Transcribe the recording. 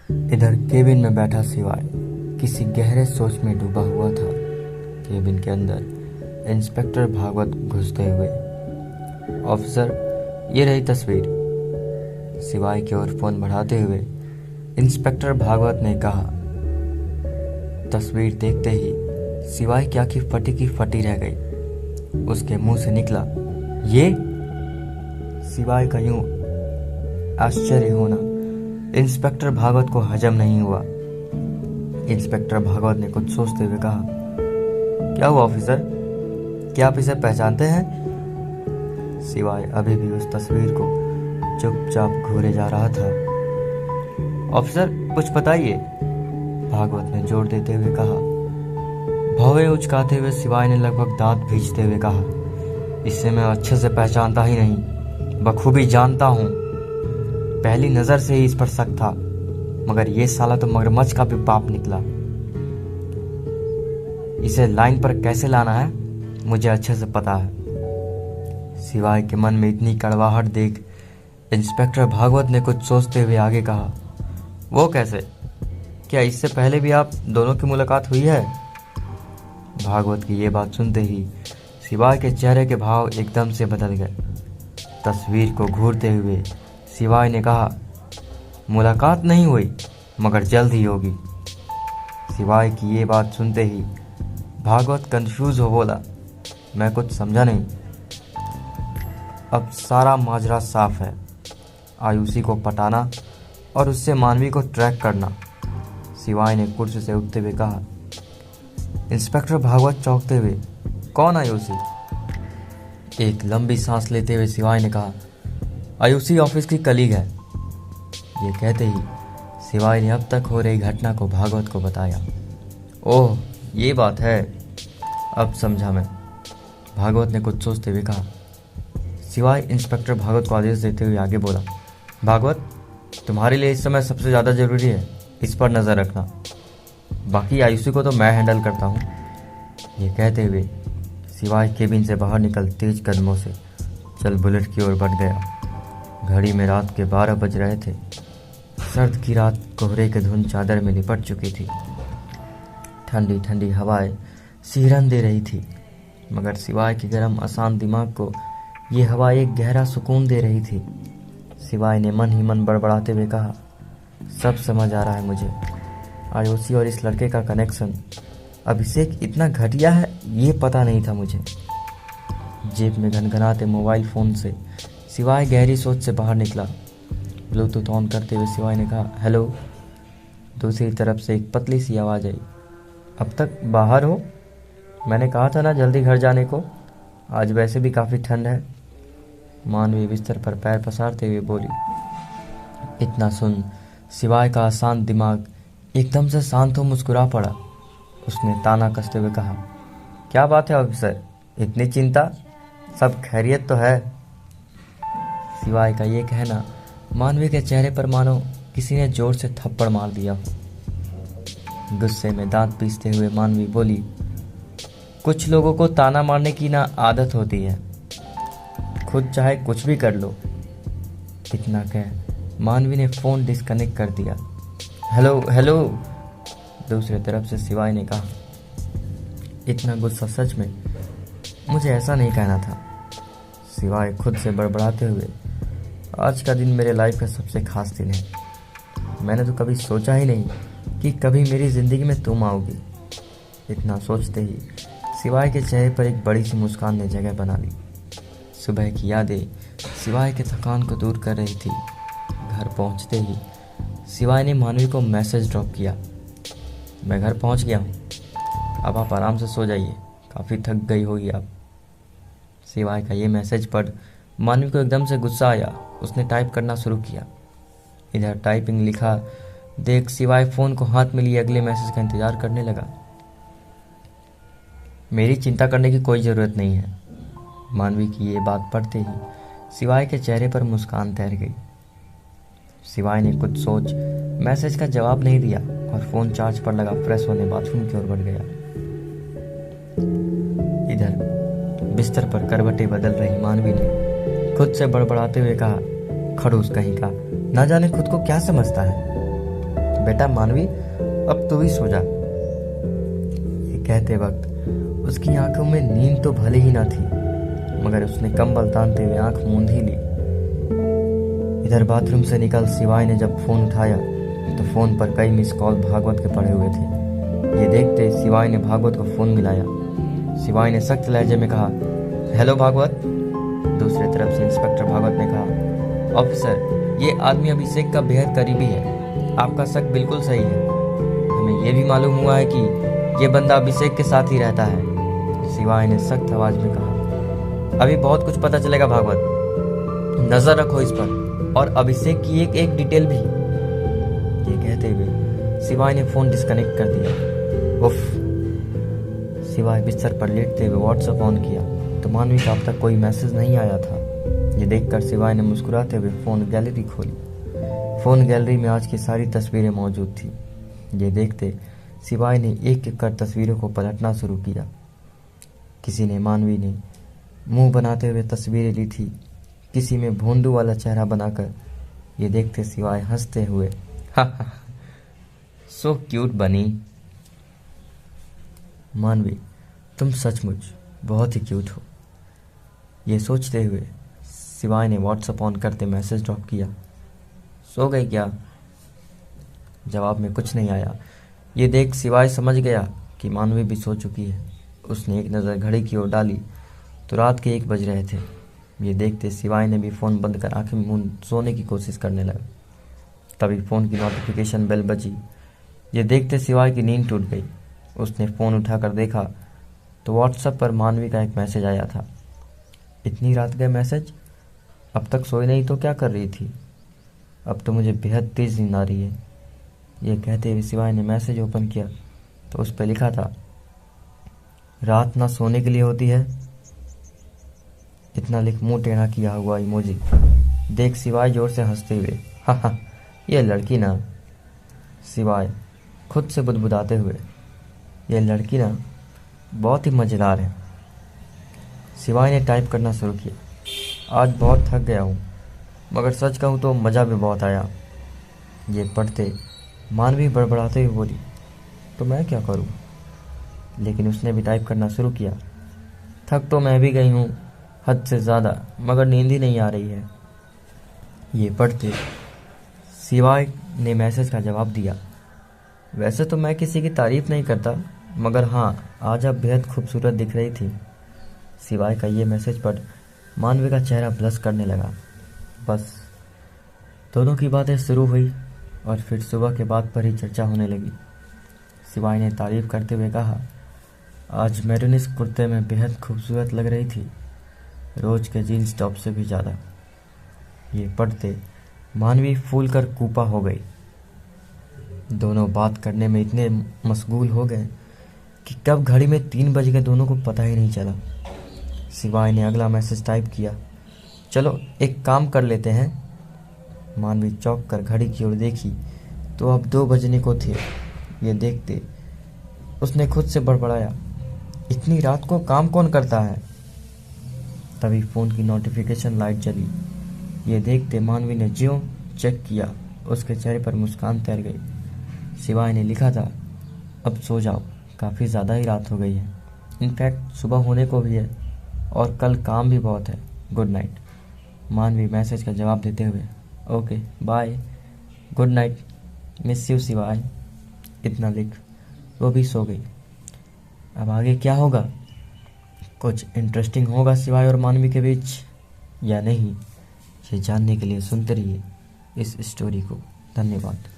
इधर केबिन में बैठा सिवाय किसी गहरे सोच में डूबा हुआ था। केबिन के अंदर इंस्पेक्टर भागवत घुसते हुए, ऑफिसर ये रही तस्वीर, सिवाय की ओर फोन बढ़ाते हुए इंस्पेक्टर भागवत ने कहा। तस्वीर देखते ही सिवाय की आंखें फटी की फटी रह गई। उसके मुंह से निकला, ये? सिवाय का यूं आश्चर्य होना इंस्पेक्टर भागवत को हजम नहीं हुआ। इंस्पेक्टर भागवत ने कुछ सोचते हुए कहा, क्या हुआ ऑफिसर, क्या आप इसे पहचानते हैं? सिवाय अभी भी उस तस्वीर को चुपचाप घूरे जा रहा था। ऑफिसर कुछ बताइए, भागवत ने जोर देते हुए कहा। भौवे उचकाते हुए सिवाय ने लगभग दांत भींचते हुए कहा, इसे मैं अच्छे से पहचानता ही नहीं, बखूबी जानता हूं। पहली नजर से ही इस पर शक था, मगर ये साला तो मगरमच्छ का भी बाप निकला। इसे लाइन पर कैसे लाना है मुझे अच्छे से पता है। सिवाय के मन में इतनी कड़वाहट देख इंस्पेक्टर भागवत ने कुछ सोचते हुए आगे कहा, वो कैसे? क्या इससे पहले भी आप दोनों की मुलाकात हुई है? भागवत की ये बात सुनते ही सिवाय के चेहरे के भाव एकदम से बदल गए। तस्वीर को घूरते हुए सिवाय ने कहा, मुलाकात नहीं हुई मगर जल्द ही होगी। सिवाय की ये बात सुनते ही भागवत कंफ्यूज हो बोला, मैं कुछ समझा नहीं। अब सारा माजरा साफ है, आयुषी को पटाना और उससे मानवी को ट्रैक करना। सिवाय ने कुर्सी से उठते हुए कहा। इंस्पेक्टर भागवत चौंकते हुए, कौन आयुषी? एक लंबी सांस लेते हुए सिवाय ने कहा, आयुषी ऑफिस की कलीग है। ये कहते ही सिवाय ने अब तक हो रही घटना को भागवत को बताया। ओह ये बात है, अब समझा मैं, भागवत ने कुछ सोचते हुए कहा। सिवाय इंस्पेक्टर भागवत को आदेश देते हुए आगे बोला, भागवत तुम्हारे लिए इस समय सबसे ज़्यादा ज़रूरी है इस पर नज़र रखना, बाकी आयुषी को तो मैं हैंडल करता हूँ। ये कहते हुए सिवाय केबिन से बाहर निकल तेज कदमों से चल बुलेट की ओर बढ़ गया। घड़ी में रात के 12 बज रहे थे। सर्द की रात कोहरे के धुंध चादर में लिपट चुकी थी। ठंडी ठंडी हवाएं सिहरन दे रही थी, मगर सिवाय के गर्म अशांत दिमाग को ये हवा एक गहरा सुकून दे रही थी। सिवाय ने मन ही मन बड़बड़ाते हुए कहा, सब समझ आ रहा है मुझे। आयुषी और इस लड़के का कनेक्शन, अभिषेक इतना घटिया है ये पता नहीं था मुझे। जेब में घनघनाते मोबाइल फ़ोन से सिवाय गहरी सोच से बाहर निकला। ब्लूटूथ ऑन करते हुए सिवाय ने कहा, हेलो। दूसरी तरफ से एक पतली सी आवाज़ आई, अब तक बाहर हो? मैंने कहा था ना जल्दी घर जाने को, आज वैसे भी काफ़ी ठंड है। मानवी बिस्तर पर पैर पसारते हुए बोली। इतना सुन सिवाय का अशांत दिमाग एकदम से शांत हो मुस्कुरा पड़ा। उसने ताना कसते हुए कहा, क्या बात है ऑफिसर, इतनी चिंता, सब खैरियत तो है? सिवाय का ये कहना मानवी के चेहरे पर मानो किसी ने जोर से थप्पड़ मार दिया हो। गुस्से में दांत पीसते हुए मानवी बोली, कुछ लोगों को ताना मारने की ना आदत होती है, खुद चाहे कुछ भी कर लो। इतना कह मानवी ने फ़ोन डिस्कनेक्ट कर दिया। हेलो हेलो, दूसरी तरफ से सिवाय ने कहा। इतना गुस्सा सच में मुझे ऐसा नहीं कहना था। सिवाय खुद से बड़बड़ाते हुए, आज का दिन मेरे लाइफ का सबसे खास दिन है। मैंने तो कभी सोचा ही नहीं कि कभी मेरी ज़िंदगी में तुम आओगी। इतना सोचते ही सिवाय के चेहरे पर एक बड़ी सी मुस्कान ने जगह बना ली। सुबह की यादें सिवाय के थकान को दूर कर रही थी। घर पहुंचते ही सिवाय ने मानवी को मैसेज ड्रॉप किया, मैं घर पहुंच गया हूं, अब आप आराम से सो जाइए, काफ़ी थक गई होगी आप। सिवाय का ये मैसेज पढ़ मानवी को एकदम से गुस्सा आया। उसने टाइप करना शुरू किया। इधर टाइपिंग लिखा देख सिवाय फ़ोन को हाथ में लिए अगले मैसेज का इंतज़ार करने लगा। मेरी चिंता करने की कोई ज़रूरत नहीं है। मानवी की ये बात पढ़ते ही सिवाय के चेहरे पर मुस्कान तैर गई। सिवाय ने कुछ सोच मैसेज का जवाब नहीं दिया और फ़ोन चार्ज पर लगा फ्रेश होने बाथरूम की ओर बढ़ गया। इधर बिस्तर पर करवटें बदल रही मानवी ने खुद से बड़बड़ाते हुए कहा, खड़ूस कहीं का, ना जाने खुद को क्या समझता है। बेटा मानवी, अब तू ही सो जा। ये कहते वक्त उसकी आंखों में नींद तो भले ही ना थी, मगर उसने कंबल तानते हुए आंख मूंद ही ली। इधर बाथरूम से निकल शिवाय ने जब फोन उठाया तो फोन पर कई मिस कॉल भागवत के पड़े हुए थे। ये देखते शिवाय ने भागवत को फोन मिलाया। शिवाय ने सख्त लहजे में कहा, हेलो भागवत। दूसरी तरफ से इंस्पेक्टर भागवत ने कहा, ऑफिसर, ये आदमी अभिषेक का बेहद करीबी है, आपका शक बिल्कुल सही है। हमें यह भी मालूम हुआ है कि ये बंदा अभिषेक के साथ ही रहता है। शिवाय ने सख्त आवाज में कहा, अभी बहुत कुछ पता चलेगा भागवत, नजर रखो इस पर, और अभिषेक की एक एक डिटेल भी। ये कहते हुए शिवाय ने फोन डिस्कनेक्ट कर दिया। उफ। शिवाय बिस्तर पर लेटते हुए व्हाट्सएप ऑन किया तो मानवी का अब तक कोई मैसेज नहीं आया था। ये देखकर शिवाय ने मुस्कुराते हुए फोन गैलरी खोली। फोन गैलरी में आज की सारी तस्वीरें मौजूद थी। ये देखते शिवाय ने एक एक कर तस्वीरों को पलटना शुरू किया। किसी ने मानवी ने मुंह बनाते हुए तस्वीरें ली थी, किसी में भोंदू वाला चेहरा बनाकर। ये देखते शिवाय हंसते हुए, सो क्यूट बनी। मानवी, तुम सचमुच बहुत ही क्यूट हो। ये सोचते हुए शिवाय ने व्हाट्सएप ऑन करते मैसेज ड्रॉप किया, सो गई क्या? जवाब में कुछ नहीं आया। ये देख शिवाय समझ गया कि मानवी भी सो चुकी है। उसने एक नज़र घड़ी की ओर डाली तो रात के 1 बज रहे थे। ये देखते शिवाय ने भी फ़ोन बंद कर आंखें मूंद सोने की कोशिश करने लगा। तभी फ़ोन की नोटिफिकेशन बेल बजी। ये देखते शिवाय की नींद टूट गई। उसने फ़ोन उठाकर देखा तो व्हाट्सएप पर मानवी का एक मैसेज आया था। इतनी रात गए मैसेज, अब तक सोई नहीं तो क्या कर रही थी? अब तो मुझे बेहद तेज़ नींद आ रही है। ये कहते हुए शिवाय ने मैसेज ओपन किया तो उस पर लिखा था, रात ना सोने के लिए होती है। इतना लिख मुंह टेढ़ा किया हुआ इमोजी। देख शिवाय जोर से हंसते हुए, हाँ, ये लड़की ना। शिवाय खुद से बुदबुदाते हुए, ये लड़की ना बहुत ही मज़ेदार है। शिवाय ने टाइप करना शुरू किया, आज बहुत थक गया हूँ, मगर सच कहूँ तो मज़ा भी बहुत आया। ये पढ़ते मानवी बड़बड़ाते हुए बोली, तो मैं क्या करूँ? लेकिन उसने भी टाइप करना शुरू किया, थक तो मैं भी गई हूँ हद से ज़्यादा, मगर नींद ही नहीं आ रही है। ये पढ़ते शिवाय ने मैसेज का जवाब दिया, वैसे तो मैं किसी की तारीफ़ नहीं करता, मगर हाँ, आज आप बेहद खूबसूरत दिख रही थी। शिवाय का ये मैसेज पढ़ मानवी का चेहरा ब्लश करने लगा। बस दोनों की बातें शुरू हुई और फिर सुबह के बाद पर ही चर्चा होने लगी। शिवाय ने तारीफ़ करते हुए कहा, आज मैरून इस कुर्ते में बेहद खूबसूरत लग रही थी, रोज़ के जीन्स टॉप से भी ज़्यादा। ये पढ़ते मानवी फूल कर कूपा हो गई। दोनों बात करने में इतने मशगूल हो गए कि कब घड़ी में 3 बज गए दोनों को पता ही नहीं चला। शिवाय ने अगला मैसेज टाइप किया, चलो एक काम कर लेते हैं। मानवी चौंक कर घड़ी की ओर देखी तो अब 2 बजने को थे। ये देखते उसने खुद से बड़बड़ाया, इतनी रात को काम कौन करता है? तभी फ़ोन की नोटिफिकेशन लाइट जली। ये देखते मानवी ने ज्यों चेक किया, उसके चेहरे पर मुस्कान तैर गई। शिवाय ने लिखा था, अब सो जाओ, काफ़ी ज़्यादा ही रात हो गई है, इनफैक्ट सुबह होने को भी है और कल काम भी बहुत है, गुड नाइट। मानवी मैसेज का जवाब देते हुए, okay bye, good night, miss you Shivay. इतना लिख वो भी सो गई। अब आगे क्या होगा? कुछ इंटरेस्टिंग होगा शिवाय और मानवी के बीच या नहीं, ये जानने के लिए सुनते रहिए इस स्टोरी को। धन्यवाद।